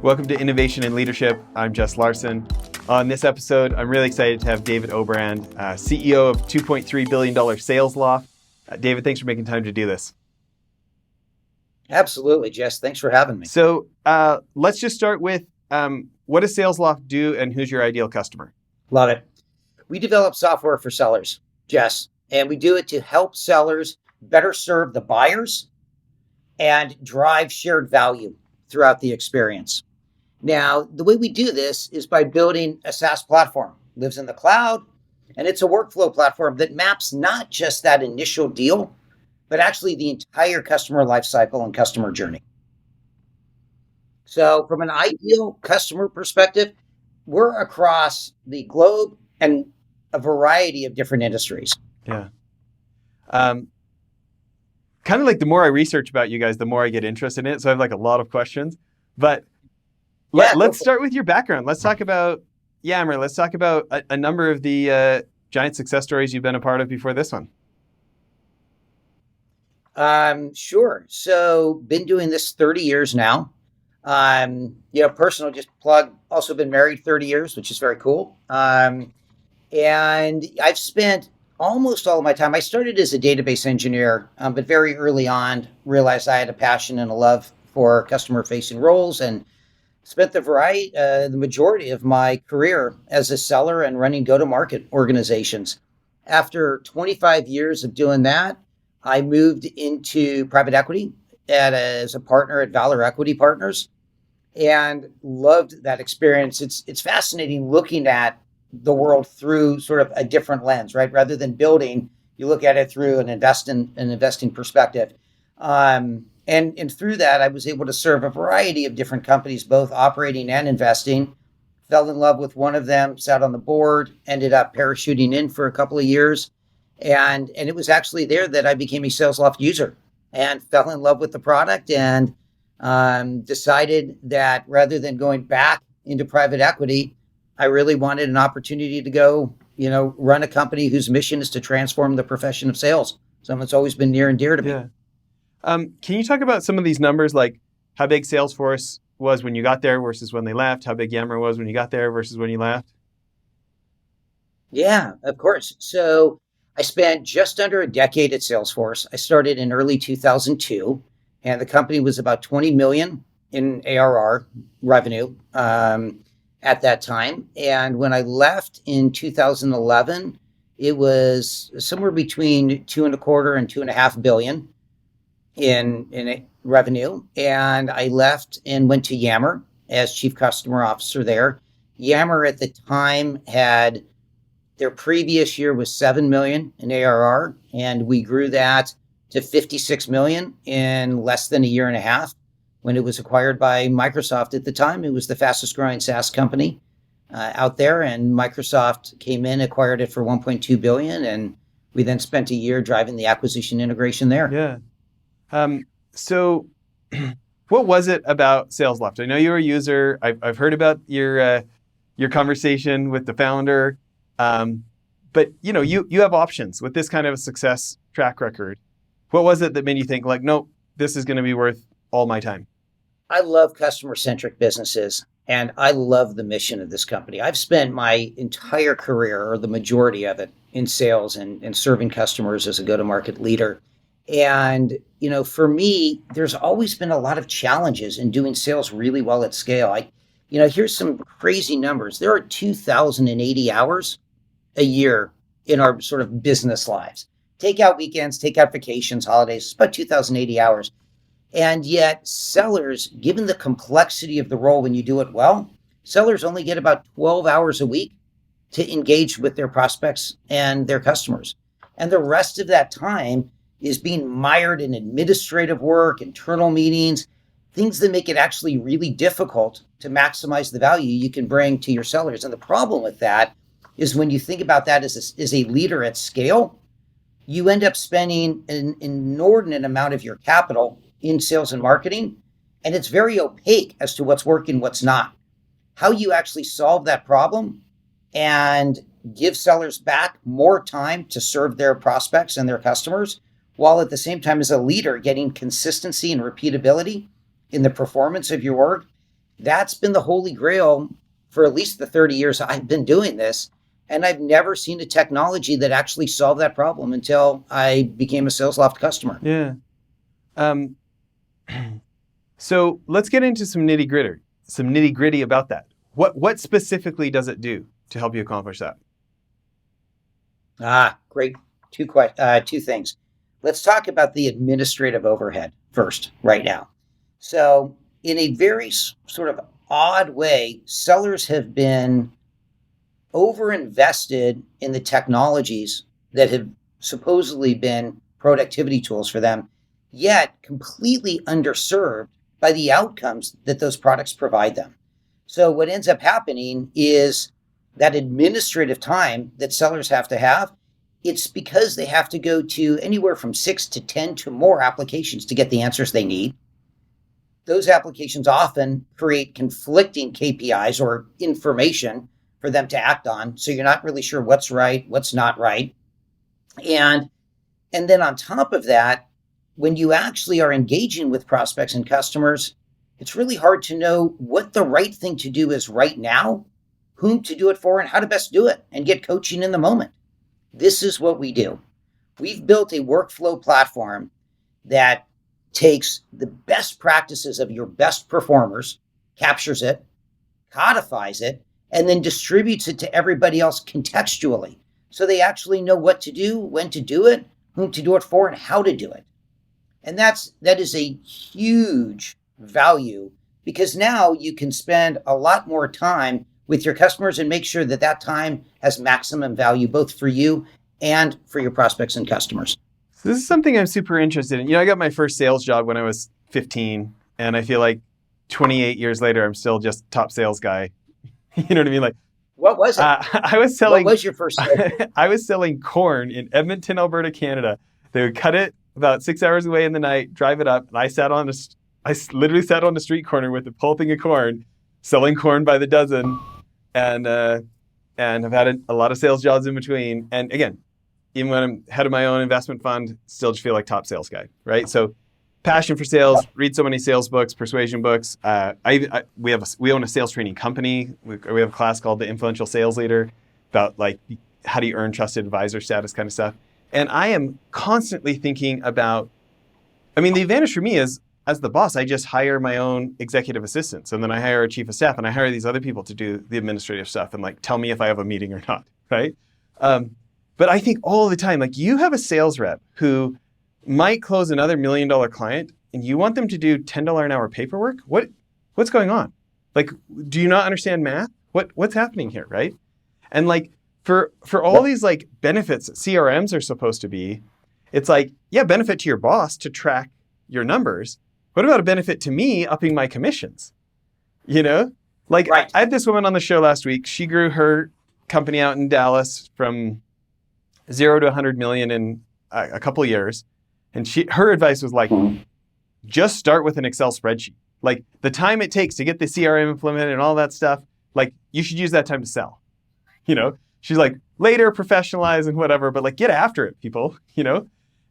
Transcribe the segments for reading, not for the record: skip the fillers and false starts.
Welcome to Innovation and Leadership. I'm Jess Larson. On this episode, I'm really excited to have David Obrand, CEO of $2.3 billion Salesloft. David, thanks for making time to do this. Absolutely, Jess. Thanks for having me. So let's just start with what does Salesloft do and who's your ideal customer? Love it. We develop software for sellers, Jess, and we do it to help sellers better serve the buyers and drive shared value throughout the experience. Now, the way we do this is by building a SaaS platform. It lives in the cloud, and it's a workflow platform that maps not just that initial deal, but actually the entire customer lifecycle and customer journey. So from an ideal customer perspective, we're across the globe and a variety of different industries. Yeah. Kind of like the more I research about you guys, the more I get interested in it. So I have like a lot of questions, but let's start with your background. Let's talk about Yammer. Let's talk about a number of the giant success stories you've been a part of before this one. Sure. So been doing this 30 years now. Personal just plug, also been married 30 years, which is very cool. And I've spent almost all of my time. I started as a database engineer, but very early on realized I had a passion and a love for customer-facing roles, and spent the majority of my career as a seller and running go-to-market organizations. After 25 years of doing that, I moved into private equity as a partner at Valor Equity Partners, and loved that experience. It's fascinating looking at the world through sort of a different lens, right? Rather than building, you look at it through an investing perspective. And through that, I was able to serve a variety of different companies, both operating and investing. Fell in love with one of them, sat on the board, ended up parachuting in for a couple of years. And it was actually there that I became a Salesloft user and fell in love with the product, and decided that rather than going back into private equity, I really wanted an opportunity to go, run a company whose mission is to transform the profession of sales. Something that's always been near and dear to me. Yeah. Can you talk about some of these numbers, like how big Salesforece was when you got there versus when they left, how big Yammer was when you got there versus when you left? Yeah, of course. So I spent just under a decade at Salesforce. I started in early 2002, and the company was about 20 million in ARR revenue at that time. And when I left in 2011, it was somewhere between 2.25 and 2.5 billion in revenue. And I left and went to Yammer as chief customer officer there. Yammer at the time had their previous year was 7 million in ARR, and we grew that to 56 million in less than a year and a half. When it was acquired by Microsoft at the time, it was the fastest growing SaaS company out there, and Microsoft came in, acquired it for 1.2 billion, and we then spent a year driving the acquisition integration there. Yeah. So what was it about Salesloft? I know you're a user. I've heard about your conversation with the founder. But you have options with this kind of a success track record. What was it that made you think like, nope, this is going to be worth all my time? I love customer-centric businesses, and I love the mission of this company. I've spent my entire career, or the majority of it, in sales and serving customers as a go-to-market leader. And, for me, there's always been a lot of challenges in doing sales really well at scale. Here's some crazy numbers. There are 2,080 hours a year in our sort of business lives. Take out weekends, take out vacations, holidays, it's about 2,080 hours. And yet sellers, given the complexity of the role when you do it well, sellers only get about 12 hours a week to engage with their prospects and their customers. And the rest of that time is being mired in administrative work, internal meetings, things that make it actually really difficult to maximize the value you can bring to your sellers. And the problem with that is when you think about that as a leader at scale, you end up spending an inordinate amount of your capital in sales and marketing, and it's very opaque as to what's working, what's not. How you actually solve that problem and give sellers back more time to serve their prospects and their customers, while at the same time as a leader getting consistency and repeatability in the performance of your org, That's been the holy grail for at least the 30 years I've been doing this. And I've never seen a technology that actually solved that problem until I became a Salesloft customer. Yeah. Um, so let's get into some nitty gritty about that. What specifically does it do to help you accomplish that? Great. Two things. Let's talk about the administrative overhead first, right now. So, in a very sort of odd way, sellers have been overinvested in the technologies that have supposedly been productivity tools for them, yet completely underserved by the outcomes that those products provide them. So, what ends up happening is that administrative time that sellers have to have, it's because they have to go to anywhere from 6 to 10 to more applications to get the answers they need. Those applications often create conflicting KPIs or information for them to act on. So you're not really sure what's right, what's not right. And and then on top of that, when you actually are engaging with prospects and customers, it's really hard to know what the right thing to do is right now, whom to do it for, and how to best do it and get coaching in the moment. This is what we do. We've built a workflow platform that takes the best practices of your best performers, captures it, codifies it, and then distributes it to everybody else contextually. So they actually know what to do, when to do it, whom to do it for, and how to do it. And that is a huge value because now you can spend a lot more time with your customers and make sure that that time has maximum value both for you and for your prospects and customers. So this is something I'm super interested in. I got my first sales job when I was 15, and I feel like 28 years later, I'm still just top sales guy. You know what I mean? Like, What was it? I was What selling. was your first sale? I was selling corn in Edmonton, Alberta, Canada. They would cut it about 6 hours away in the night, drive it up, and I literally sat on the street corner with a pulping of corn, selling corn by the dozen, and and I've had a lot of sales jobs in between. And again, even when I'm head of my own investment fund, still just feel like top sales guy, right? So passion for sales, read so many sales books, persuasion books. We own a sales training company. We have a class called the Influential Sales Leader about like how do you earn trusted advisor status kind of stuff. And I am constantly thinking about, the advantage for me is as the boss, I just hire my own executive assistants and then I hire a chief of staff and I hire these other people to do the administrative stuff and like tell me if I have a meeting or not, right? But I think all the time, like you have a sales rep who might close another $1 million client and you want them to do $10 an hour paperwork? What's going on? Like, do you not understand math? What's happening here, right? And like for all these like benefits that CRMs are supposed to be, it's like, yeah, benefit to your boss to track your numbers. What about a benefit to me upping my commissions? Like Right. I had this woman on the show last week. She grew her company out in Dallas from 0 to 100 million in a couple of years. And her advice was like, just start with an Excel spreadsheet. Like the time it takes to get the CRM implemented and all that stuff, like you should use that time to sell. She's like, later professionalize and whatever, but like get after it, people,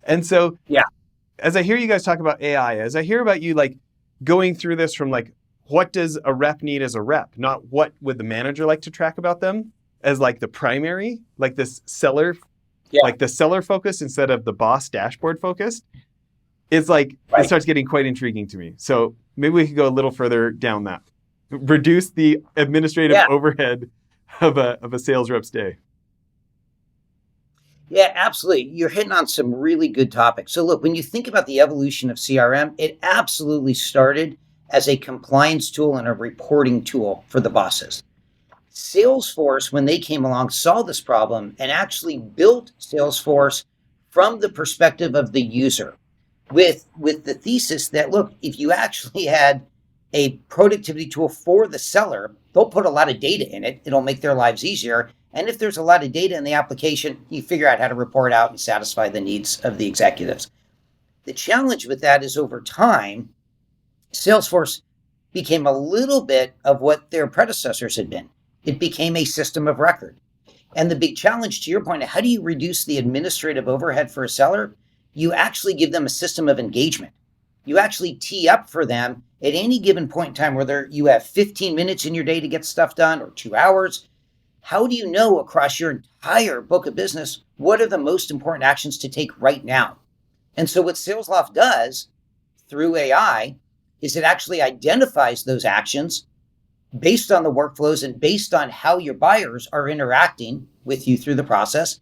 And so Yeah. as I hear you guys talk about AI, as I hear about you like going through this from like, what does a rep need as a rep? Not what would the manager like to track about them as like the primary, like this seller, like the seller focus instead of the boss dashboard focused. It's like, It starts getting quite intriguing to me. So maybe we could go a little further down that. Reduce the administrative overhead of a sales rep's day. Yeah, absolutely. You're hitting on some really good topics. So look, when you think about the evolution of CRM, it absolutely started as a compliance tool and a reporting tool for the bosses. Salesforce, when they came along, saw this problem and actually built Salesforce from the perspective of the user with the thesis that, look, if you actually had a productivity tool for the seller, they'll put a lot of data in it. It'll make their lives easier. And if there's a lot of data in the application, you figure out how to report out and satisfy the needs of the executives. The challenge with that is over time, Salesforce became a little bit of what their predecessors had been. It became a system of record. And the big challenge, to your point, how do you reduce the administrative overhead for a seller? You actually give them a system of engagement. You actually tee up for them at any given point in time, whether you have 15 minutes in your day to get stuff done or 2 hours. How do you know across your entire book of business what are the most important actions to take right now? And so, what Salesloft does through AI is it actually identifies those actions based on the workflows and based on how your buyers are interacting with you through the process.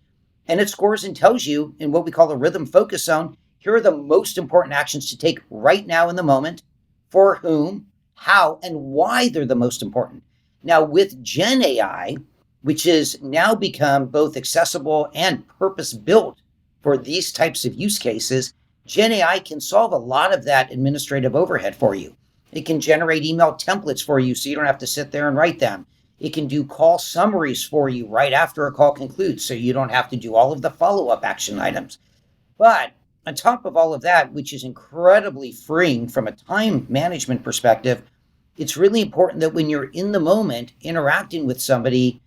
And it scores and tells you in what we call a rhythm focus zone, here are the most important actions to take right now in the moment, for whom, how, and why they're the most important. Now, with Gen AI, which has now become both accessible and purpose built for these types of use cases, Gen AI can solve a lot of that administrative overhead for you. It can generate email templates for you so you don't have to sit there and write them. It can do call summaries for you right after a call concludes so you don't have to do all of the follow-up action items. But on top of all of that, which is incredibly freeing from a time management perspective, it's really important that when you're in the moment interacting with somebody,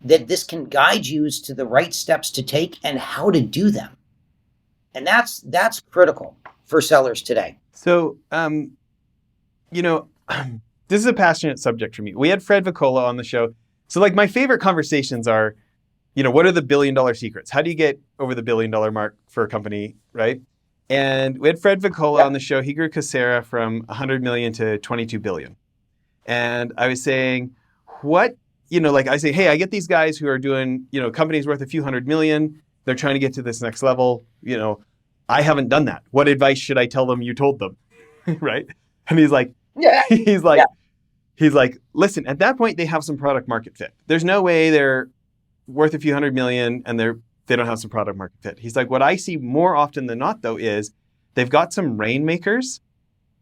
that this can guide you as to the right steps to take and how to do them. And that's critical for sellers today. So, you know, this is a passionate subject for me. We had Fred Vicola on the show. So like my favorite conversations are, what are the $1 billion secrets? How do you get over the $1 billion mark for a company, right? And we had Fred Vicola on the show. He grew Coursera from 100 million to 22 billion. And I was saying, I say, hey, I get these guys who are doing, companies worth a few hundred million. They're trying to get to this next level. I haven't done that. What advice should I tell them you told them? Right? And he's like, he's like, listen, at that point, they have some product market fit. There's no way they're worth a few hundred million and they don't have some product market fit. He's like, what I see more often than not, though, is they've got some rainmakers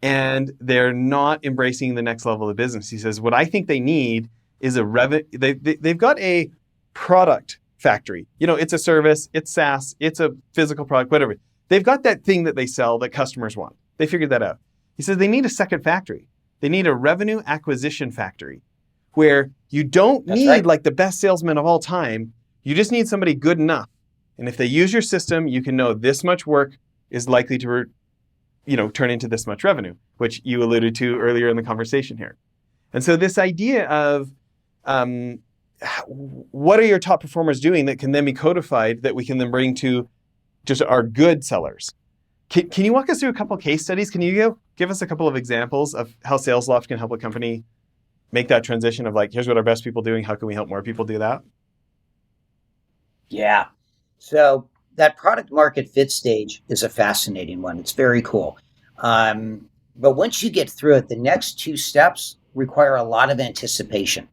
and they're not embracing the next level of business. He says, what I think they need is they've got a product factory. It's a service, it's SaaS, it's a physical product, whatever. They've got that thing that they sell that customers want. They figured that out. He says they need a second factory. They need a revenue acquisition factory where you don't need like the best salesman of all time. You just need somebody good enough. And if they use your system, you can know this much work is likely to, turn into this much revenue, which you alluded to earlier in the conversation here. And so this idea of what are your top performers doing that can then be codified that we can then bring to just our good sellers. Can you walk us through a couple of case studies? Can you give us a couple of examples of how Salesloft can help a company make that transition of like, here's what our best people are doing. How can we help more people do that? Yeah. So that product market fit stage is a fascinating one. It's very cool. But once you get through it, the next two steps require a lot of anticipation.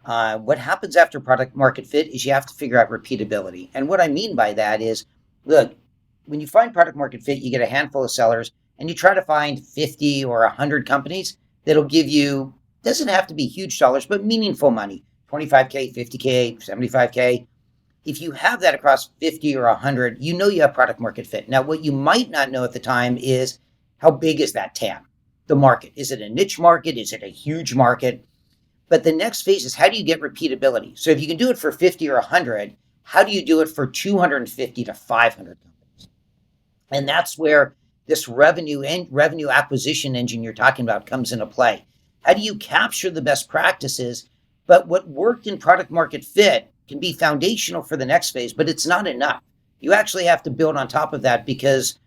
What happens after product market fit is you have to figure out repeatability. And what I mean by that is, look, when you find product market fit, you get a handful of sellers and you try to find 50 or 100 companies that'll give you, doesn't have to be huge dollars, but meaningful money, 25K, 50K, 75K. If you have that across 50 or 100, you know you have product market fit. Now, what you might not know at the time is how big is that TAM, the market? Is it a niche market? Is it a huge market? But the next phase is how do you get repeatability? So if you can do it for 50 or 100, how do you do it for 250 to 500 companies? And that's where this revenue acquisition engine you're talking about comes into play. How do you capture the best practices? But what worked in product market fit can be foundational for the next phase, but it's not enough. You actually have to build on top of that because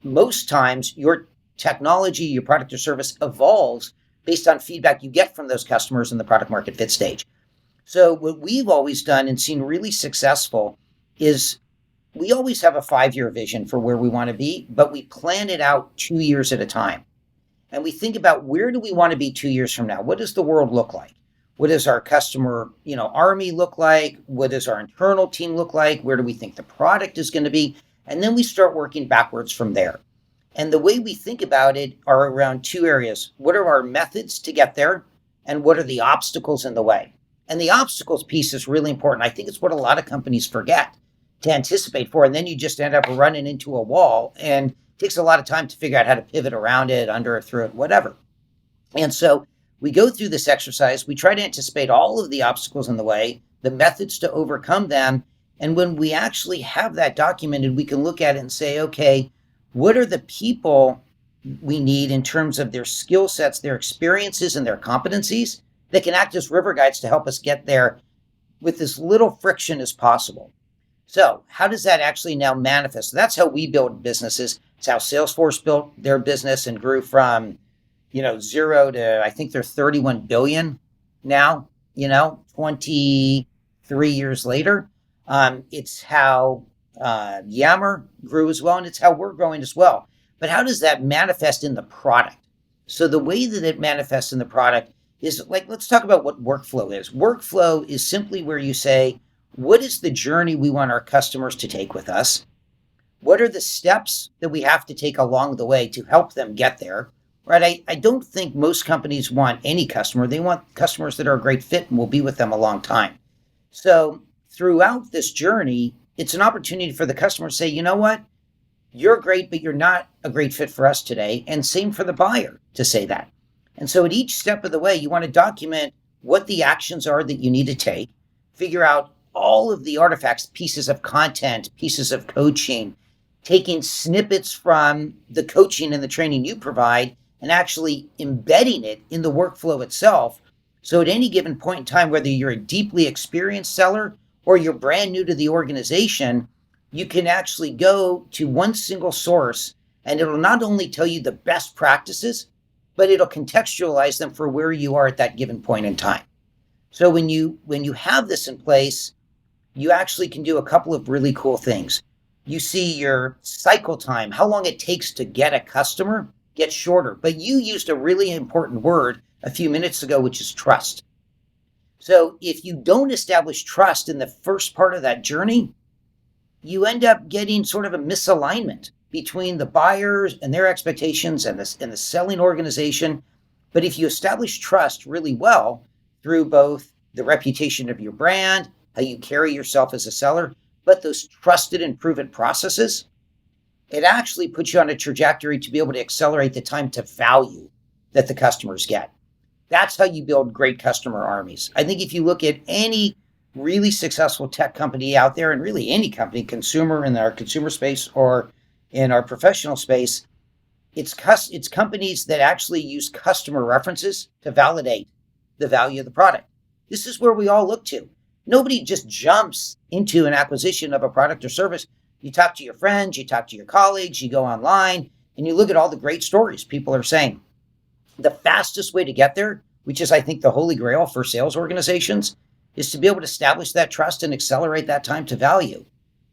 most times your technology, your product or service evolves based on feedback you get from those customers in the product market fit stage. So what we've always done and seen really successful is we always have a 5-year vision for where we want to be, but we plan it out 2 years at a time. And we think about where do we want to be 2 years from now? What does the world look like? What does our customer, army look like? What does our internal team look like? Where do we think the product is going to be? And then we start working backwards from there. And the way we think about it are around 2 areas. What are our methods to get there? And what are the obstacles in the way? And the obstacles piece is really important. I think it's what a lot of companies forget to anticipate for. And then you just end up running into a wall and it takes a lot of time to figure out how to pivot around it, under it, through it, whatever. And so we go through this exercise. We try to anticipate all of the obstacles in the way, the methods to overcome them. And when we actually have that documented, we can look at it and say, okay, what are the people we need in terms of their skill sets, their experiences, and their competencies that can act as river guides to help us get there with as little friction as possible. So how does that actually now manifest? So that's how we build businesses. It's how Salesforce built their business and grew from, zero to, I think they're 31 billion now, 23 years later. It's how Yammer grew as well, and it's how we're growing as well. But how does that manifest in the product? So the way that it manifests in the product is like, let's talk about what workflow is. Workflow is simply where you say, what is the journey we want our customers to take with us? What are the steps that we have to take along the way to help them get there? Right? I don't think most companies want any customer. They want customers that are a great fit and will be with them a long time. So throughout this journey, it's an opportunity for the customer to say, you know what? You're great, but you're not a great fit for us today. And same for the buyer to say that. And so at each step of the way, you want to document what the actions are that you need to take, figure out all of the artifacts, pieces of content, pieces of coaching, taking snippets from the coaching and the training you provide and actually embedding it in the workflow itself. So at any given point in time, whether you're a deeply experienced seller or you're brand new to the organization, you can actually go to one single source and it'll not only tell you the best practices, but it'll contextualize them for where you are at that given point in time. So when you have this in place, you actually can do a couple of really cool things. You see your cycle time, how long it takes to get a customer, gets shorter. But you used a really important word a few minutes ago, which is trust. So if you don't establish trust in the first part of that journey, you end up getting sort of a misalignment between the buyers and their expectations and the selling organization. But if you establish trust really well through both the reputation of your brand, how you carry yourself as a seller, but those trusted and proven processes, it actually puts you on a trajectory to be able to accelerate the time to value that the customers get. That's how you build great customer armies. I think if you look at any really successful tech company out there, and really any company, consumer in our consumer space or in our professional space, it's companies that actually use customer references to validate the value of the product. This is where we all look to. Nobody just jumps into an acquisition of a product or service. You talk to your friends, you talk to your colleagues, you go online, and you look at all the great stories people are saying. The fastest way to get there, which is, I think, the holy grail for sales organizations, is to be able to establish that trust and accelerate that time to value.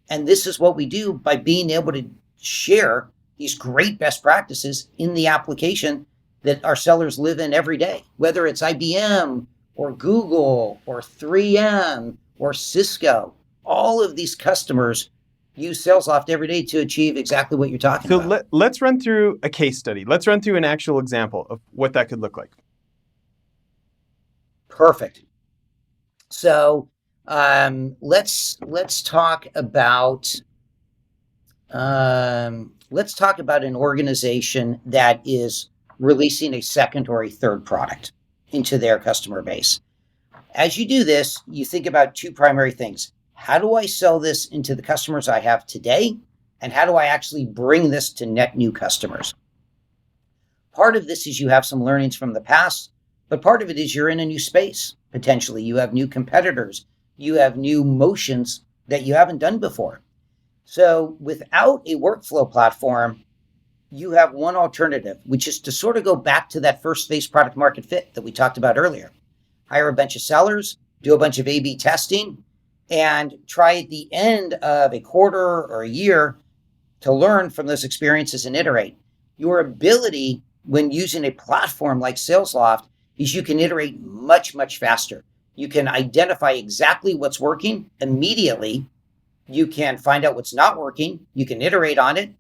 And this is what we do by being able to share these great best practices in the application that our sellers live in every day, whether it's IBM or Google or 3M or Cisco. All of these customers use Salesloft every day to achieve exactly what you're talking about. So let's run through a case study. Let's run through an actual example of what that could look like. Perfect. So let's talk about an organization that is releasing a second or a third product into their customer base. As you do this, you think about two primary things. How do I sell this into the customers I have today? And how do I actually bring this to net new customers? Part of this is you have some learnings from the past, but part of it is you're in a new space. Potentially, you have new competitors. You have new motions that you haven't done before. So without a workflow platform, you have one alternative, which is to sort of go back to that first phase product market fit that we talked about earlier. Hire a bunch of sellers, do a bunch of A/B testing, and try at the end of a quarter or a year to learn from those experiences and iterate. Your ability when using a platform like Salesloft is you can iterate much, much faster. You can identify exactly what's working immediately. You can find out what's not working. You can iterate on it.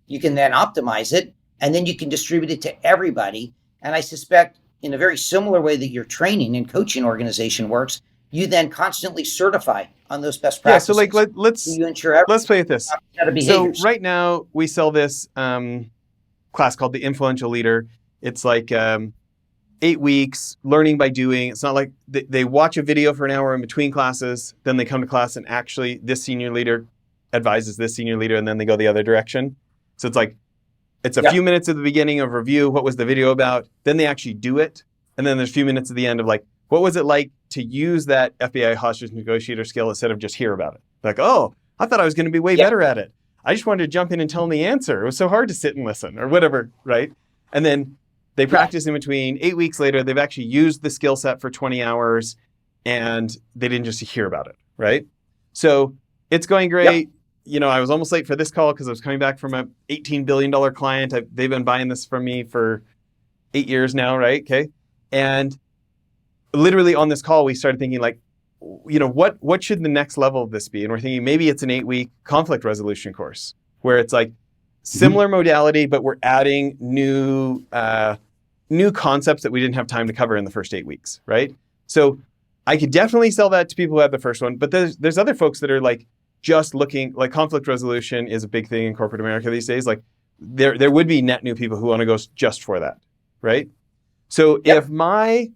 You can then optimize it, and then you can distribute it to everybody. And I suspect in a very similar way that your training and coaching organization works, you then constantly certify on those best practices. Yeah, so let's play with this. So right now we sell this class called the Influential Leader. It's like 8 weeks, learning by doing. It's not like they watch a video for an hour in between classes, then they come to class and actually this senior leader advises this senior leader and then they go the other direction. So it's like It's a few Yep. minutes at the beginning of review. What was the video about? Then they actually do it. And then there's a few minutes at the end of like, what was it like to use that FBI hostage negotiator skill instead of just hear about it? Like, oh, I thought I was going to be way Yep. better at it. I just wanted to jump in and tell them the answer. It was so hard to sit and listen or whatever, right? And then they practice in between. 8 weeks later, they've actually used the skill set for 20 hours and they didn't just hear about it, right? So it's going great. Yep. I was almost late for this call because I was coming back from a $18 billion client. They've been buying this from me for 8 years now, right? Okay. And literally on this call, we started thinking like, what should the next level of this be? And we're thinking maybe it's an 8-week conflict resolution course where it's like similar modality, but we're adding new concepts that we didn't have time to cover in the first 8 weeks, right? So I could definitely sell that to people who had the first one, but there's other folks that are like just looking, like conflict resolution is a big thing in corporate America these days. Like there would be net new people who want to go just for that, right? So if my,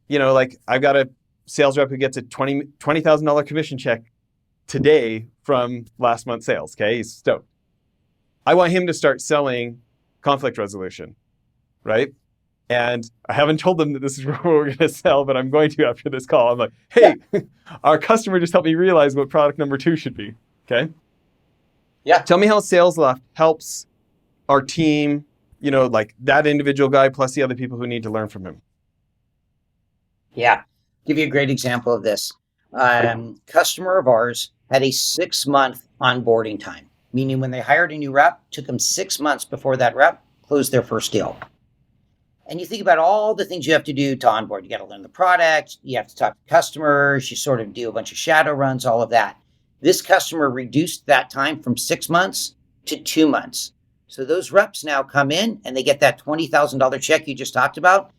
like I've got a sales rep who gets a $20,000 commission check today from last month's sales, okay? He's stoked. I want him to start selling conflict resolution, right? And I haven't told them that this is what we're going to sell, but I'm going to after this call. I'm like, hey, our customer just helped me realize what product number 2 should be, okay? Yeah. Tell me how Salesloft helps our team, like that individual guy plus the other people who need to learn from him. Yeah. Give you a great example of this. Customer of ours had a 6-month onboarding time, meaning when they hired a new rep, took them 6 months before that rep closed their first deal. And you think about all the things you have to do to onboard. You got to learn the product. You have to talk to customers. You sort of do a bunch of shadow runs, all of that. This customer reduced that time from 6 months to 2 months. So those reps now come in and they get that $20,000 check you just talked about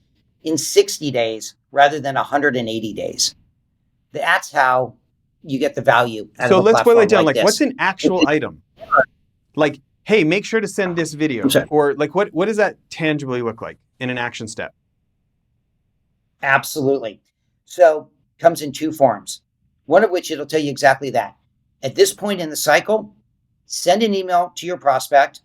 in 60 days rather than 180 days. That's how you get the value out so of a let's boil it down. like Like, what's an actual item? Like, hey, make sure to send this video. Or like, what does that tangibly look like in an action step? Absolutely. So comes in 2 forms, one of which it'll tell you exactly that. At this point in the cycle, send an email to your prospect.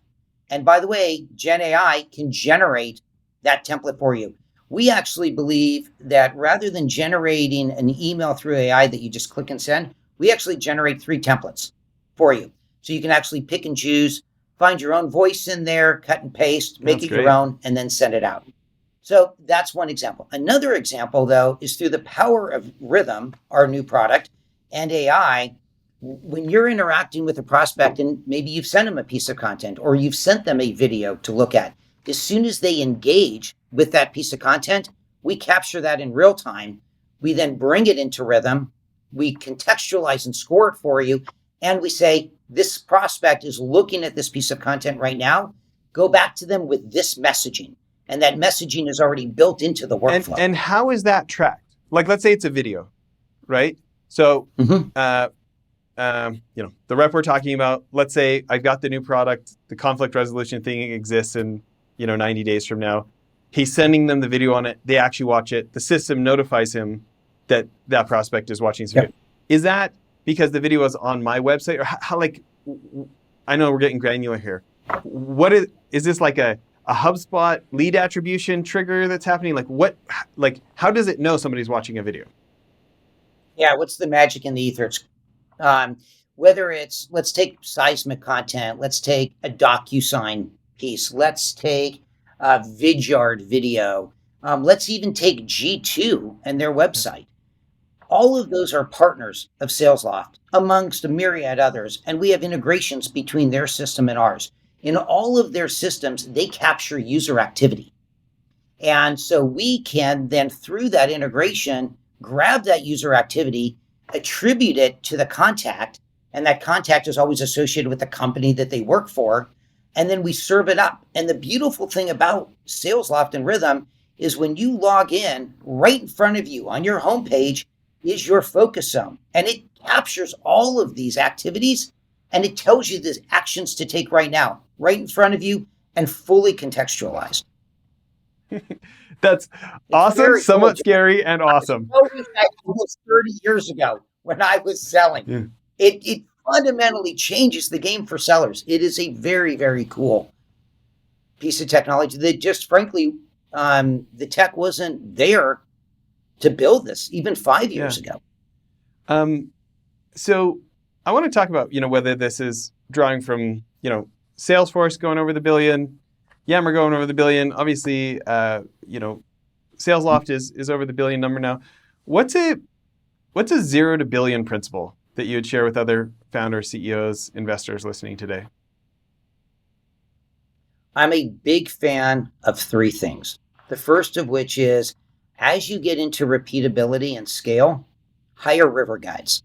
And by the way, Gen AI can generate that template for you. We actually believe that rather than generating an email through AI that you just click and send, we actually generate 3 templates for you. So you can actually pick and choose, find your own voice in there, cut and paste, make it your own, and then send it out. So that's one example. Another example, though, is through the power of Rhythm, our new product, and AI. When you're interacting with a prospect and maybe you've sent them a piece of content or you've sent them a video to look at, as soon as they engage with that piece of content, we capture that in real time. We then bring it into Rhythm. We contextualize and score it for you. And we say, this prospect is looking at this piece of content right now. Go back to them with this messaging. And that messaging is already built into the workflow. And how is that tracked? Like, let's say it's a video, right? So, the rep we're talking about, let's say I've got the new product, the conflict resolution thing exists in, 90 days from now. He's sending them the video on it. They actually watch it. The system notifies him that that prospect is watching this video. Is that because the video is on my website, or how like, I know we're getting granular here. What is this like a HubSpot lead attribution trigger that's happening? Like how does it know somebody's watching a video? Yeah. What's the magic in the ether? Whether it's, let's take seismic content, let's take a DocuSign piece, let's take a Vidyard video, let's even take G2 and their website. All of those are partners of Salesloft, amongst a myriad others, and we have integrations between their system and ours. In all of their systems, they capture user activity. And so we can then, through that integration, grab that user activity, attribute it to the contact, and that contact is always associated with the company that they work for, and then we serve it up. And the beautiful thing about Salesloft and Rhythm is when you log in, right in front of you on your homepage is your focus zone, and it captures all of these activities, and it tells you the actions to take right now, right in front of you, and fully contextualized. That's awesome, somewhat cool. Scary, and awesome. I wish that was 30 years ago when I was selling. Yeah. It fundamentally changes the game for sellers. It is a very, very cool piece of technology that just frankly, the tech wasn't there to build this even 5 years Yeah. ago. Um, so I want to talk about, whether this is drawing from, Salesforce going over the billion, Yammer going over the billion. Obviously, Salesloft is over the billion number now. What's a what's a 0 to billion principle that you would share with other founders, CEOs, investors listening today? I'm a big fan of three things. The first of which is as you get into repeatability and scale, hire river guides.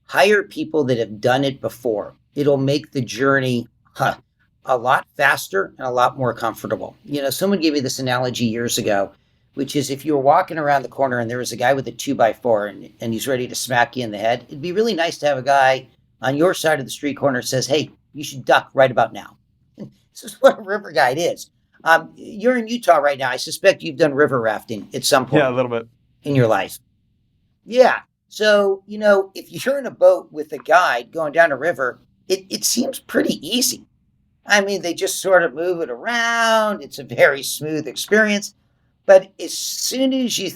Hire people that have done it before. It'll make the journey a lot faster and a lot more comfortable. Someone gave me this analogy years ago, which is if you were walking around the corner and there was a guy with a 2x4 and he's ready to smack you in the head, it'd be really nice to have a guy on your side of the street corner that says, hey, you should duck right about now. This is what a river guide is. You're in Utah right now. I suspect you've done river rafting at some Yeah, a point little bit. in your life. Yeah. So, if you're in a boat with a guide going down a river, it seems pretty easy. I mean, they just sort of move it around. It's a very smooth experience. But as soon as you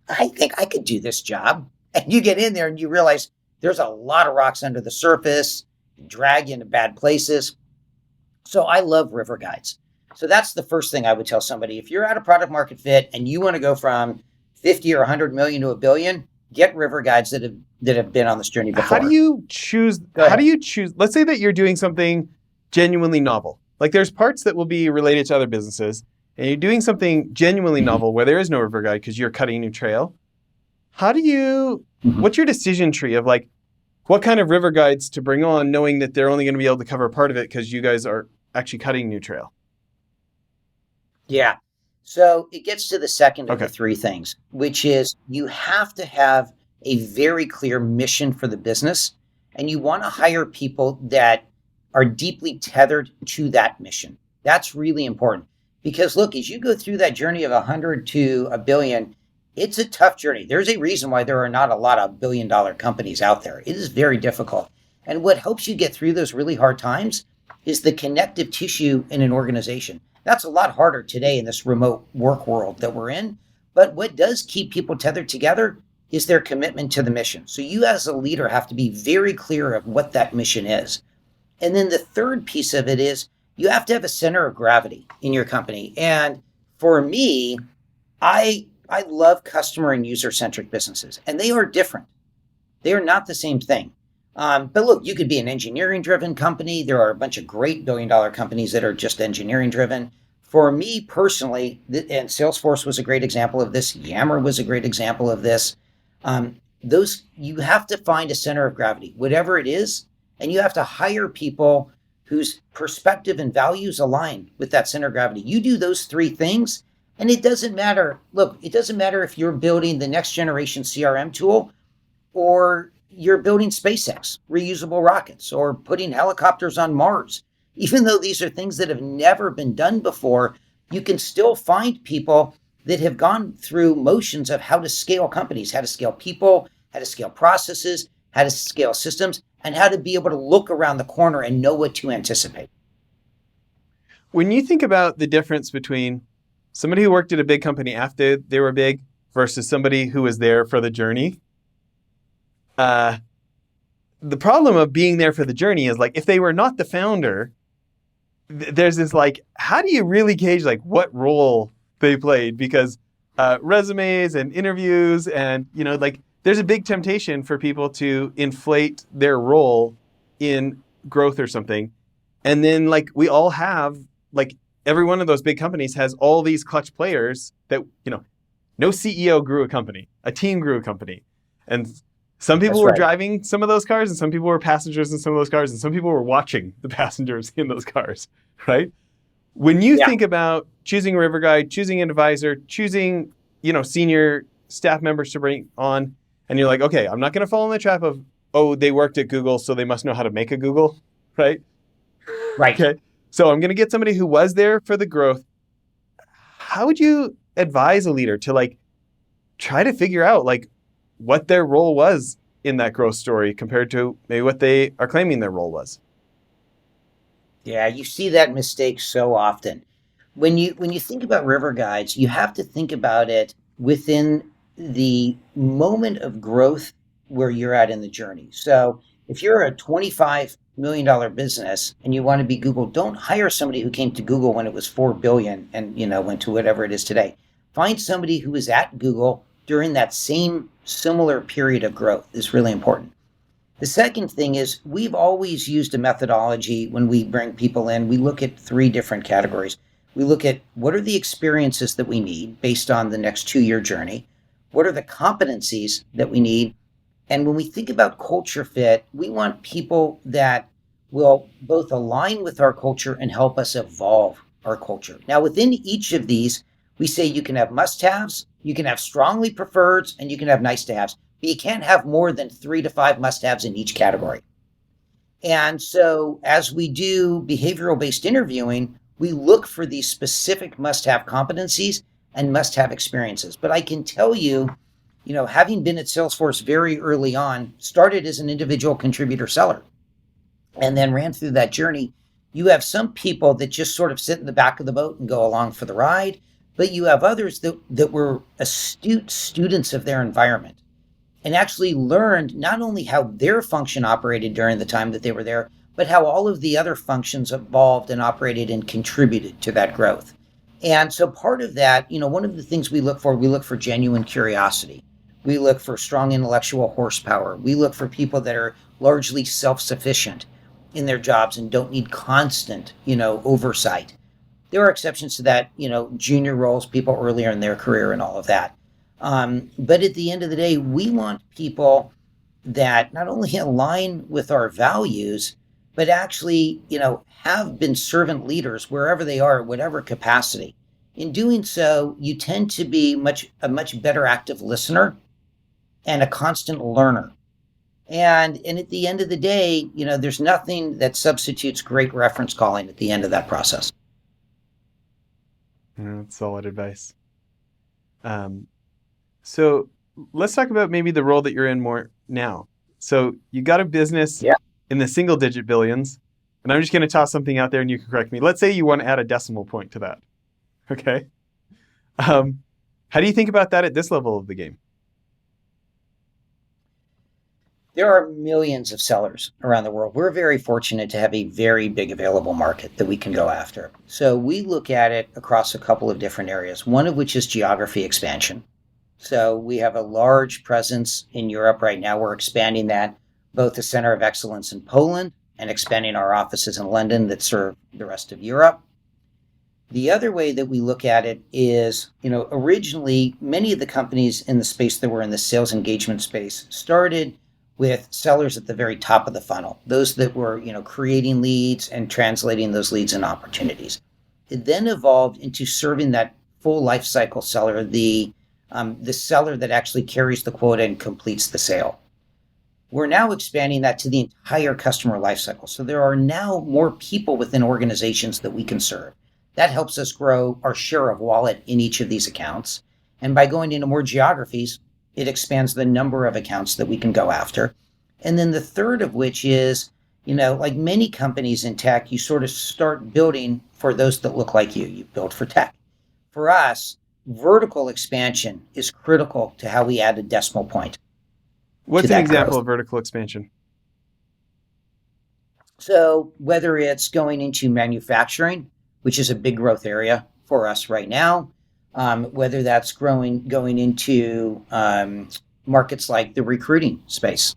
I think I could do this job, and you get in there and you realize there's a lot of rocks under the surface, drag you into bad places. So I love river guides. So that's the first thing I would tell somebody. If you're at a product market fit and you want to go from 50 or 100 million to a billion, get river guides that have been on this journey How do before. you choose? Go How do ahead. you choose? Let's say that you're doing something genuinely novel. Like there's parts that will be related to other businesses, and you're doing something genuinely novel where there is no river guide because you're cutting a new trail. How do you? What's your decision tree of like what kind of river guides to bring on, knowing that they're only going to be able to cover a part of it because you guys are actually cutting a new trail? Yeah. So it gets to the second of the Okay. three things, which is you have to have a very clear mission for the business, and you want to hire people that are deeply tethered to that mission. That's really important because look, as you go through that journey of 100 to a billion, it's a tough journey. There's a reason why there are not a lot of billion-dollar companies out there. It is very difficult. And what helps you get through those really hard times is the connective tissue in an organization. That's a lot harder today in this remote work world that we're in. But what does keep people tethered together is their commitment to the mission. So you as a leader have to be very clear of what that mission is. And then the third piece of it is you have to have a center of gravity in your company. And for me, I love customer and user centric businesses, and they are different. They are not the same thing. But look, you could be an engineering driven company. There are a bunch of great billion-dollar companies that are just engineering driven. For me personally, and Salesforce was a great example of this, Yammer was a great example of this. Those you have to find a center of gravity, whatever it is, and you have to hire people whose perspective and values align with that center of gravity. You do those three things, and it doesn't matter. Look, it doesn't matter if you're building the next generation CRM tool or you're building SpaceX, reusable rockets, or putting helicopters on Mars. Even though these are things that have never been done before, you can still find people that have gone through motions of how to scale companies, how to scale people, how to scale processes, how to scale systems, and how to be able to look around the corner and know what to anticipate. When you think about the difference between somebody who worked at a big company after they were big versus somebody who was there for the journey, the problem of being there for the journey is like if they were not the founder, there's this like, how do you really gauge like what role they played? Because resumes and interviews and like there's a big temptation for people to inflate their role in growth or something, and then like we all have like every one of those big companies has all these clutch players that no CEO grew a company, a team grew a company, and some people That's were right. driving some of those cars, and some people were passengers in some of those cars, and some people were watching the passengers in those cars, right? When you Yeah. think about choosing a river guide, choosing an advisor, choosing, senior staff members to bring on, and you're like, okay, I'm not going to fall in the trap of, oh, they worked at Google, so they must know how to make a Google, right? Right. Okay. So I'm going to get somebody who was there for the growth. How would you advise a leader to like try to figure out like what their role was in that growth story compared to maybe what they are claiming their role was? Yeah, you see that mistake so often. when you think about river guides, you have to think about it within the moment of growth where you're at in the journey. So if you're a $25 million business and you want to be Google, don't hire somebody who came to Google when it was 4 billion and went to whatever it is today. Find somebody who was at Google during that same similar period of growth is really important. The second thing is we've always used a methodology when we bring people in. We look at three different categories. We look at what are the experiences that we need based on the next 2 year journey? What are the competencies that we need? And when we think about culture fit, we want people that will both align with our culture and help us evolve our culture. Now, within each of these, we say you can have must haves, you can have strongly preferreds, and you can have nice to haves. But you can't have more than 3 to 5 must haves in each category. And so, as we do behavioral based interviewing, we look for these specific must have competencies and must have experiences. But I can tell you, having been at Salesforce very early on, started as an individual contributor seller and then ran through that journey. You have some people that just sort of sit in the back of the boat and go along for the ride, but you have others that were astute students of their environment and actually learned not only how their function operated during the time that they were there, but how all of the other functions evolved and operated and contributed to that growth. And so part of that, one of the things we look for genuine curiosity. We look for strong intellectual horsepower. We look for people that are largely self-sufficient in their jobs and don't need constant, oversight. There are exceptions to that, junior roles, people earlier in their career and all of that. But at the end of the day, we want people that not only align with our values, but actually, have been servant leaders wherever they are, whatever capacity. In doing so, you tend to be a much better active listener and a constant learner. And at the end of the day, there's nothing that substitutes great reference calling at the end of that process. That's solid advice. So let's talk about maybe the role that you're in more now. So you got a business in the single digit billions, and I'm just going to toss something out there and you can correct me. Let's say you want to add a decimal point to that. Okay. How do you think about that at this level of the game? There are millions of sellers around the world. We're very fortunate to have a very big available market that we can go after. So we look at it across a couple of different areas, one of which is geography expansion. So we have a large presence in Europe right now. We're expanding that, both the Center of Excellence in Poland and expanding our offices in London that serve the rest of Europe. The other way that we look at it is, originally many of the companies in the space that were in the sales engagement space started with sellers at the very top of the funnel, those that were, creating leads and translating those leads into opportunities. It then evolved into serving that full life cycle seller, the seller that actually carries the quota and completes the sale. We're now expanding that to the entire customer life cycle. So there are now more people within organizations that we can serve. That helps us grow our share of wallet in each of these accounts. And by going into more geographies, it expands the number of accounts that we can go after. And then the third of which is, like many companies in tech, you sort of start building for those that look like you. You build for tech. For us, vertical expansion is critical to how we add a decimal point. What's an example of vertical expansion? So whether it's going into manufacturing, which is a big growth area for us right now, whether that's going into markets like the recruiting space,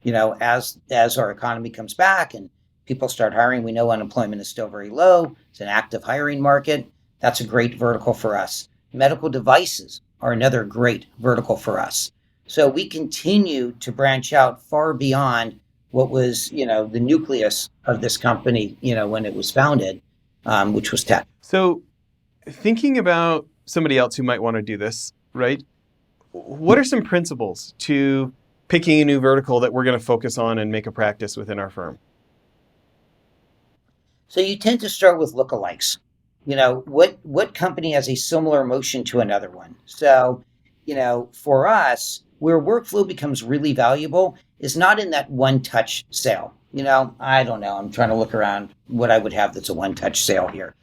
as our economy comes back and people start hiring, we know unemployment is still very low. It's an active hiring market. That's a great vertical for us. Medical devices are another great vertical for us. So we continue to branch out far beyond what was, the nucleus of this company, when it was founded, which was tech. So thinking about somebody else who might want to do this, right? What are some principles to picking a new vertical that we're going to focus on and make a practice within our firm? So you tend to start with lookalikes. What company has a similar motion to another one? So, for us, where workflow becomes really valuable is not in that one-touch sale. I don't know. I'm trying to look around what I would have that's a one-touch sale here.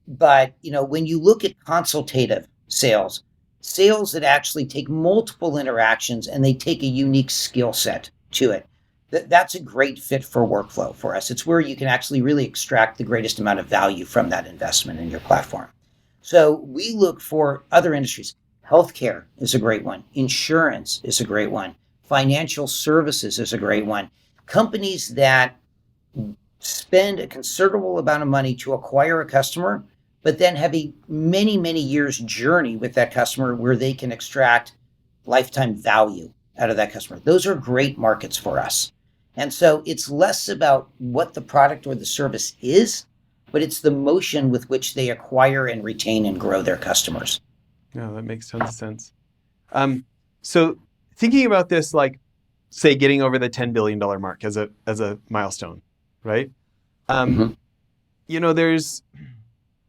But when you look at consultative sales, sales that actually take multiple interactions and they take a unique skill set to it, that's a great fit for workflow for us. It's where you can actually really extract the greatest amount of value from that investment in your platform. So we look for other industries. Healthcare is a great one. Insurance is a great one. Financial services is a great one. Companies that spend a considerable amount of money to acquire a customer, but then have a many, many years journey with that customer where they can extract lifetime value out of that customer. Those are great markets for us. And so it's less about what the product or the service is, but it's the motion with which they acquire and retain and grow their customers. Yeah, that makes tons of sense. So thinking about this, like say getting over the $10 billion mark as a milestone, right? Mm-hmm.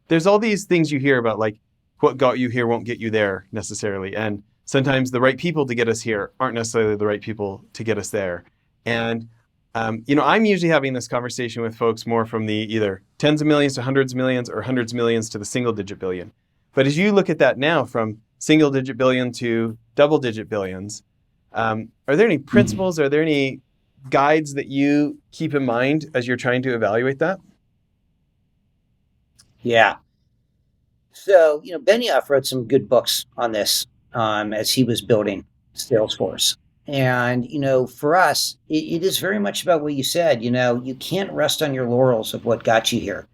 There's all these things you hear about, like what got you here won't get you there necessarily, and sometimes the right people to get us here aren't necessarily the right people to get us there. And I'm usually having this conversation with folks more from the either tens of millions to hundreds of millions or hundreds of millions to the single digit billion. But as you look at that now, from single digit billion to double digit billions, are there any principles? Are there any guides that you keep in mind as you're trying to evaluate that? Yeah. So, Benioff wrote some good books on this as he was building Salesforce. And, for us, it is very much about what you said. You can't rest on your laurels of what got you here.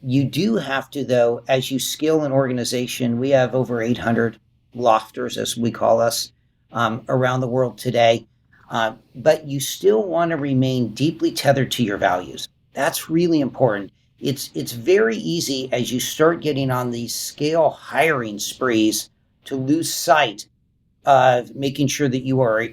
You do have to, though, as you scale an organization, we have over 800 lofters, as we call us, around the world today. But you still want to remain deeply tethered to your values. That's really important. It's very easy as you start getting on these scale hiring sprees to lose sight of making sure that you are,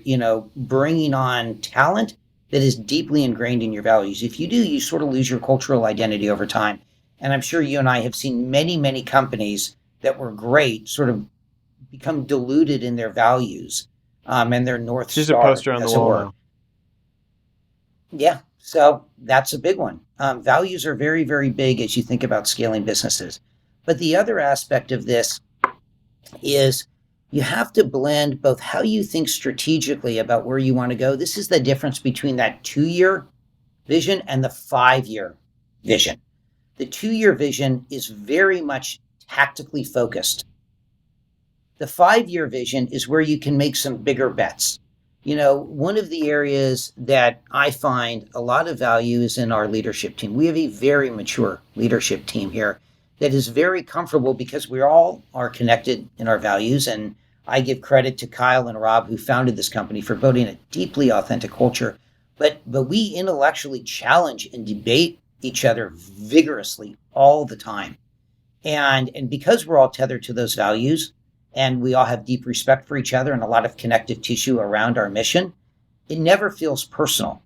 bringing on talent that is deeply ingrained in your values. If you do, you sort of lose your cultural identity over time. And I'm sure you and I have seen many, many companies that were great sort of become diluted in their values and their North It's just a Star, poster on the as it wall were. now. Yeah, so that's a big one. Values are very, very big as you think about scaling businesses. But the other aspect of this is you have to blend both how you think strategically about where you want to go. This is the difference between that 2 year vision and the 5 year vision. The 2 year vision is very much tactically focused. The 5 year vision is where you can make some bigger bets. One of the areas that I find a lot of value is in our leadership team. We have a very mature leadership team here that is very comfortable because we all are connected in our values. And I give credit to Kyle and Rob, who founded this company, for building a deeply authentic culture. But we intellectually challenge and debate each other vigorously all the time. And because we're all tethered to those values, and we all have deep respect for each other and a lot of connective tissue around our mission, it never feels personal.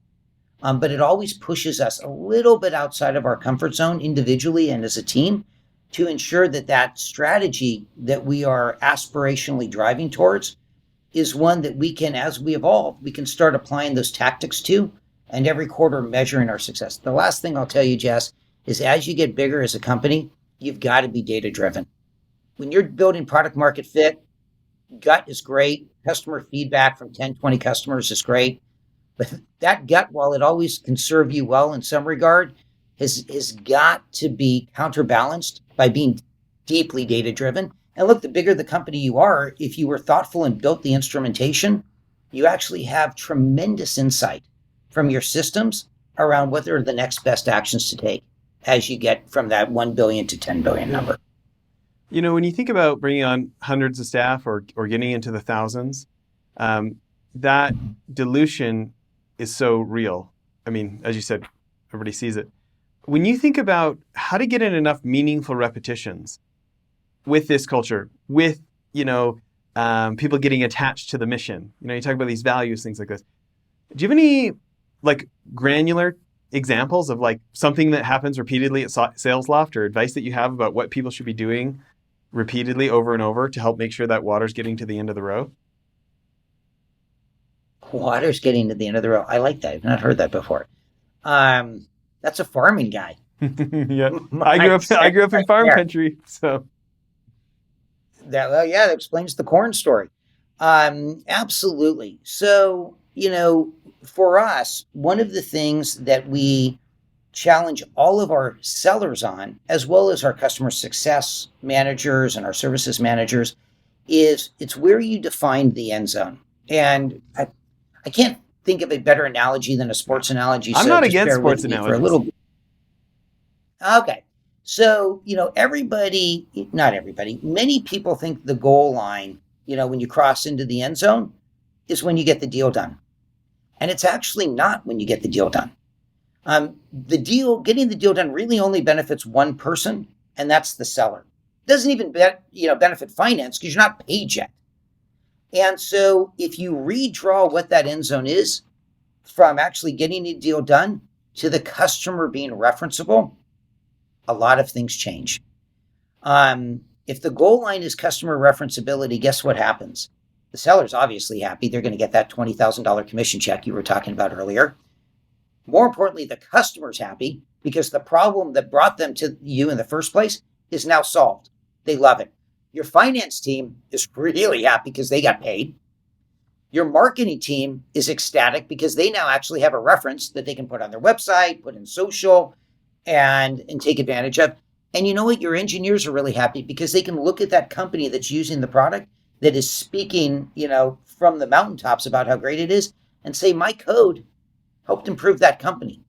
But it always pushes us a little bit outside of our comfort zone individually and as a team to ensure that that strategy that we are aspirationally driving towards is one that we can, as we evolve, we can start applying those tactics to, and every quarter measuring our success. The last thing I'll tell you, Jess, is as you get bigger as a company, you've got to be data driven. When you're building product market fit, gut is great. Customer feedback from 10, 20 customers is great. But that gut, while it always can serve you well in some regard, has got to be counterbalanced by being deeply data driven. And look, the bigger the company you are, if you were thoughtful and built the instrumentation, you actually have tremendous insight from your systems around what are the next best actions to take as you get from that 1 billion to 10 billion number. When you think about bringing on hundreds of staff or getting into the thousands, that dilution is so real. I mean, as you said, everybody sees it. When you think about how to get in enough meaningful repetitions with this culture, with, people getting attached to the mission, you talk about these values, things like this. Do you have any like granular examples of like something that happens repeatedly at Salesloft, or advice that you have about what people should be doing repeatedly over and over to help make sure that water's getting to the end of the row? Water's getting to the end of the row. I like that. I've not heard that before. That's a farming guy. Yeah, I grew Mindset up in right farm there. country, so Well, yeah, that explains the corn story. Absolutely. So, for us, one of the things that we challenge all of our sellers on, as well as our customer success managers and our services managers, is it's where you define the end zone. And I can't think of a better analogy than a no. sports analogy, I'm so not just against bear with sports me for a analogies. little. Okay. So, everybody, not everybody, many people think the goal line, when you cross into the end zone, is when you get the deal done. And it's actually not when you get the deal done. Getting the deal done really only benefits one person, and that's the seller. It doesn't even benefit finance because you're not paid yet. And so if you redraw what that end zone is from actually getting a deal done to the customer being referenceable, a lot of things change. If the goal line is customer referenceability, guess what happens? The seller's obviously happy. They're going to get that $20,000 commission check you were talking about earlier. More importantly, the customer's happy because the problem that brought them to you in the first place is now solved. They love it. Your finance team is really happy because they got paid. Your marketing team is ecstatic because they now actually have a reference that they can put on their website, put in social, and take advantage of. And you know what? Your engineers are really happy because they can look at that company that's using the product that is speaking, from the mountaintops about how great it is and say, my code helped improve that company.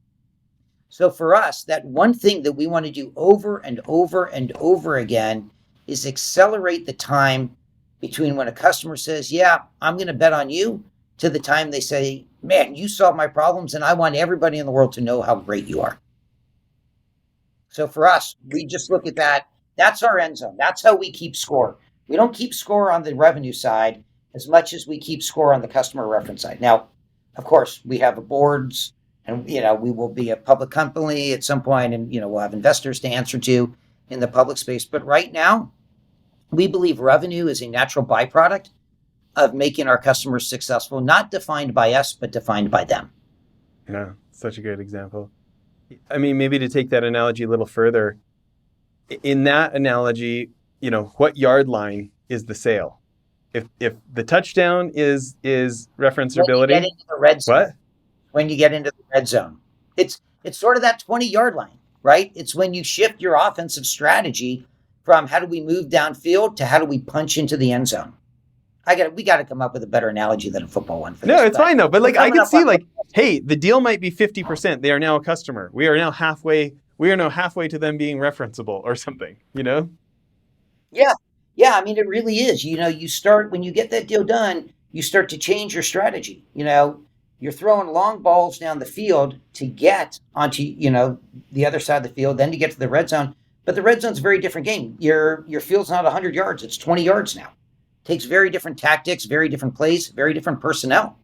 So for us, that one thing that we want to do over and over and over again is accelerate the time between when a customer says, yeah, I'm going to bet on you, to the time they say, man, you solve my problems and I want everybody in the world to know how great you are. So for us, we just look at that. That's our end zone. That's how we keep score. We don't keep score on the revenue side as much as we keep score on the customer reference side. Now, of course, we have boards and, we will be a public company at some point and, we'll have investors to answer to in the public space. But right now, we believe revenue is a natural byproduct of making our customers successful, not defined by us, but defined by them. Yeah, such a great example. I mean, maybe to take that analogy a little further, in that analogy, what yard line is the sale? If the touchdown is When you get referenceability, into the red zone, what? when you get into the red zone, it's sort of that 20-yard line, right? It's when you shift your offensive strategy from how do we move downfield to how do we punch into the end zone. We got to come up with a better analogy than a football one for No, this, it's but fine though. But we're like I coming could up see on. like, hey, the deal might be 50%. They are now a customer. We are now halfway to them being referenceable or something, Yeah. Yeah. I mean, it really is. You start, when you get that deal done, you start to change your strategy. You're throwing long balls down the field to get onto, the other side of the field, then to get to the red zone. But the red zone's a very different game. Your field's not 100 yards, it's 20 yards now. Takes very different tactics, very different plays, very different personnel.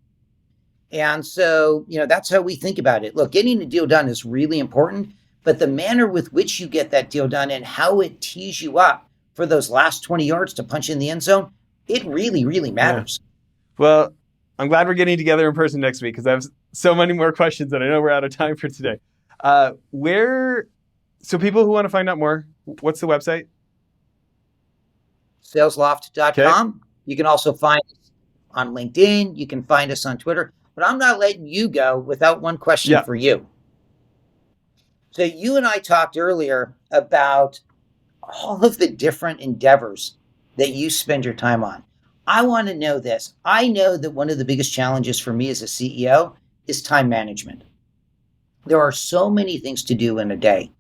And so, that's how we think about it. Look, getting a deal done is really important, but the manner with which you get that deal done and how it tees you up for those last 20 yards to punch in the end zone, it really, really Yeah. matters. Well, I'm glad we're getting together in person next week because I have so many more questions and I know we're out of time for today. So people who want to find out more, what's the website? Okay. Salesloft.com. You can also find us on LinkedIn. You can find us on Twitter. But I'm not letting you go without one question Yeah. for you. So you and I talked earlier about all of the different endeavors that you spend your time on. I want to know this. I know that one of the biggest challenges for me as a CEO is time management. There are so many things to do in a day.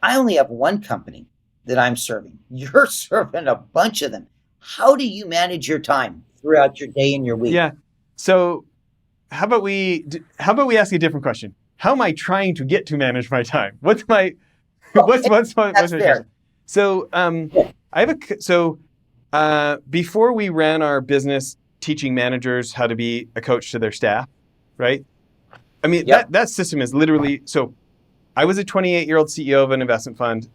I only have one company that I'm serving. You're serving a bunch of them. How do you manage your time throughout your day and your week? Yeah. So how about we ask a different question? How am I trying to get to manage my time? What's my Okay, what's my that's strategy? fair. So Yeah. I have before we ran our business teaching managers how to be a coach to their staff, right? I mean, Yep. that system is literally, so I was a 28-year-old CEO of an investment fund,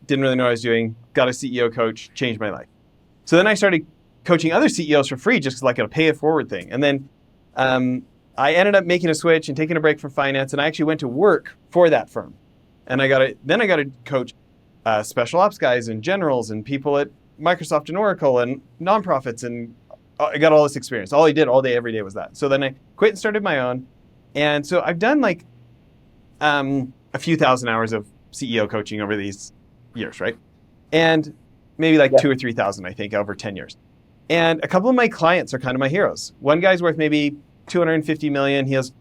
didn't really know what I was doing, got a CEO coach, changed my life. So then I started coaching other CEOs for free just like a pay it forward thing. And then I ended up making a switch and taking a break from finance, and I actually went to work for that firm. and I got to coach special ops guys and generals and people at Microsoft and Oracle and nonprofits, and I got all this experience. All I did all day, every day was that. So then I quit and started my own. And so I've done like a few thousand hours of CEO coaching over these years, right? And maybe like Yeah. 2 or 3 thousand, I think, over 10 years. And a couple of my clients are kind of my heroes. One guy's worth maybe 250 million. He has,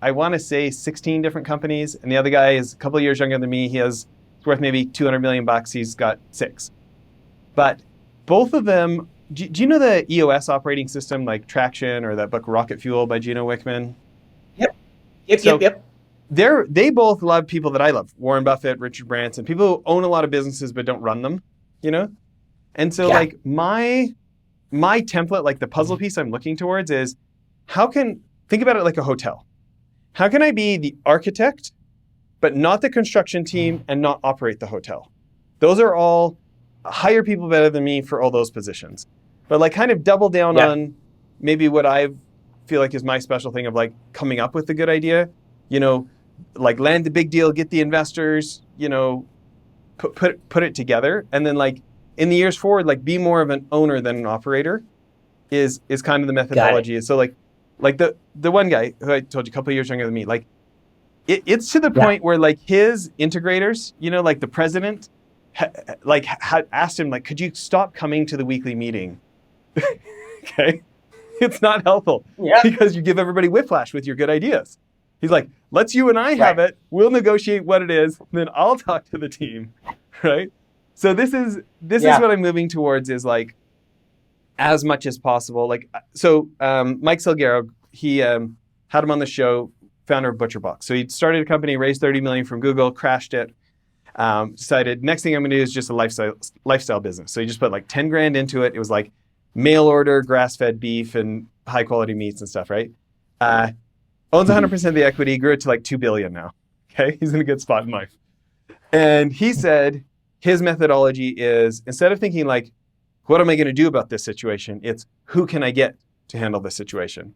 I want to say, 16 different companies. And the other guy is a couple of years younger than me. He's worth maybe 200 million bucks. He's got 6. But both of them, do you know the EOS operating system, like Traction, or that book Rocket Fuel by Gino Wickman? Yep. Yep. So Yep. they both love people that I love. Warren Buffett, Richard Branson, people who own a lot of businesses but don't run them, you know? And so Yeah. like my template, like the puzzle piece I'm looking towards is think about it like a hotel. How can I be the architect, but not the construction team and not operate the hotel? Those are all, hire people better than me for all those positions. But like kind of double down Yeah. on maybe what I feel like is my special thing of like coming up with a good idea, you know, like land the big deal, get the investors, you know, put it together. And then like in the years forward, like be more of an owner than an operator is kind of the Got it. methodology. So like the one guy who I told you a couple of years younger than me, like it's to the Yeah. point where like his integrators, you know, like the president had asked him, like, could you stop coming to the weekly meeting? Okay. It's not helpful Yeah. because you give everybody whiplash with your good ideas. He's like, let's you and I have Right. it. We'll negotiate what it is. Then I'll talk to the team. Right. So this is Yeah. what I'm moving towards is like as much as possible. Like, so Mike Salguero, he had him on the show, founder of ButcherBox. So he started a company, raised 30 million from Google, crashed it. Decided next thing I'm gonna do is just a lifestyle business. So he just put like 10 grand into it. It was like mail order, grass-fed beef and high quality meats and stuff, right? Owns 100% of the equity, grew it to like 2 billion now. Okay, he's in a good spot in life. And he said his methodology is instead of thinking like, what am I gonna do about this situation? It's who can I get to handle this situation?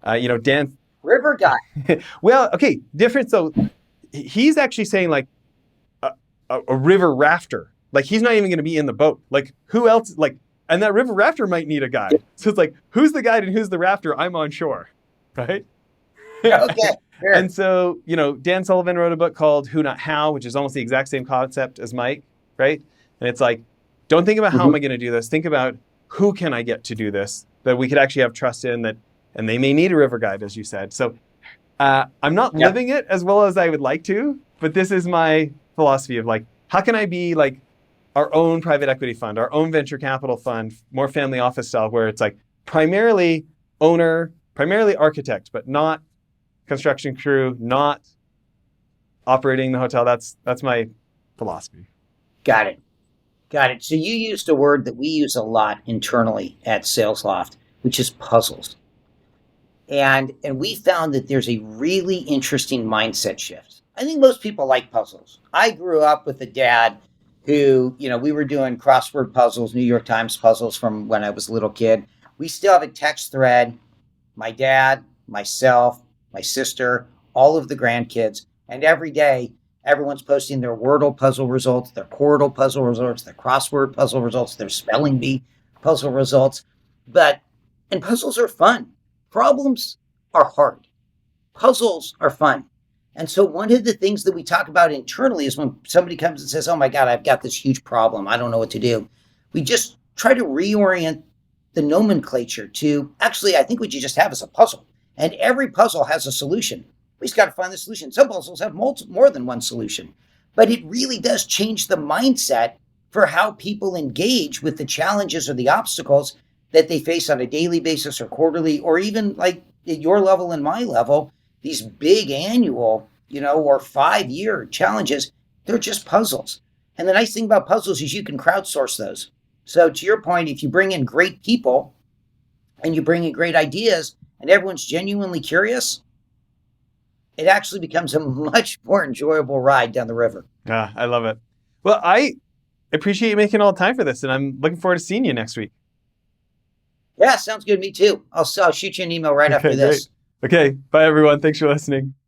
You know, Dan. River guy. Well, okay, different. So he's actually saying like, a river rafter. Like he's not even going to be in the boat. Like who else? Like, and that river rafter might need a guide. So it's like, who's the guide and who's the rafter? I'm on shore, right? Okay. Sure. And so, you know, Dan Sullivan wrote a book called Who Not How, which is almost the exact same concept as Mike, right? And it's like, don't think about how am I going to do this. Think about who can I get to do this that we could actually have trust in that, and they may need a river guide, as you said. So I'm not living it as well as I would like to, but this is my philosophy of like, how can I be like our own private equity fund, our own venture capital fund, more family office style, where it's like primarily owner, primarily architect, but not construction crew, not operating the hotel. That's my philosophy. Got it. Got it. So you used a word that we use a lot internally at Salesloft, which is puzzles. And we found that there's a really interesting mindset shift. I think most people like puzzles. I grew up with a dad who, you know, we were doing crossword puzzles, New York Times puzzles from when I was a little kid. We still have a text thread. My dad, myself, my sister, all of the grandkids, and every day everyone's posting their Wordle puzzle results, their Quordle puzzle results, their crossword puzzle results, their spelling bee puzzle results. And puzzles are fun. Problems are hard. Puzzles are fun. And so one of the things that we talk about internally is when somebody comes and says, oh my God, I've got this huge problem. I don't know what to do. We just try to reorient the nomenclature to actually, I think what you just have is a puzzle. And every puzzle has a solution. We just got to find the solution. Some puzzles have more than one solution. But it really does change the mindset for how people engage with the challenges or the obstacles that they face on a daily basis or quarterly, or even like at your level and my level, these big annual, you know, or 5-year challenges, they're just puzzles. And the nice thing about puzzles is you can crowdsource those. So to your point, if you bring in great people and you bring in great ideas and everyone's genuinely curious, it actually becomes a much more enjoyable ride down the river. Yeah, I love it. Well, I appreciate you making all the time for this, and I'm looking forward to seeing you next week. Yeah, sounds good. Me too. I'll shoot you an email right after this. Great. Okay. Bye, everyone. Thanks for listening.